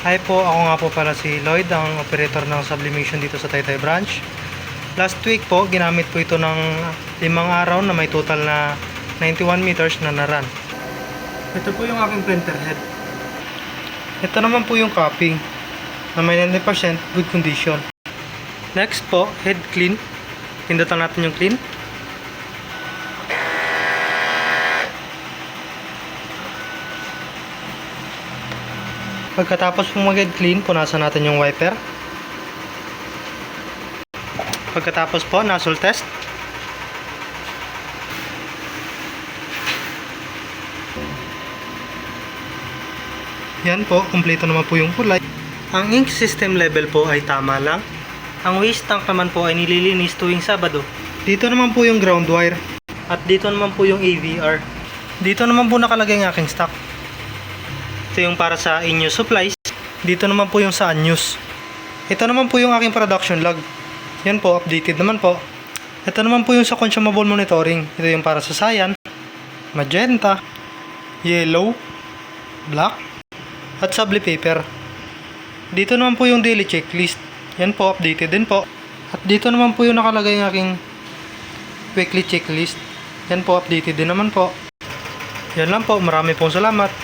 Hi po, ako nga po pala si Lloyd, ang operator ng sublimation dito sa Taytay branch. Last week po, ginamit po ito ng 5 araw na may total na 91 meters na naran. Ito po yung aking printer head. Ito naman po yung cupping na may 90% good condition. Next po, head clean. Pindutan natin yung clean. Pagkatapos po mag-head clean, punasan natin yung wiper. Pagkatapos po, nozzle test. Yan po, kumpleto naman po yung kulay. Ang ink system level po ay tama lang. Ang waste tank naman po ay nililinis tuwing Sabado. Dito naman po yung ground wire. At dito naman po yung AVR. Dito naman po nakalagay ang aking stock. Ito yung para sa in-use supplies. Dito naman po yung sa unused. Ito naman po yung aking production log. Yan po, updated naman po. Ito naman po yung sa consumable monitoring. Ito yung para sa cyan, magenta, yellow, black, at subli paper. Dito naman po yung daily checklist. Yan po, updated din po. At dito naman po yung nakalagay ng aking weekly checklist. Yan po, updated din naman po. Yan lang po, marami pong salamat.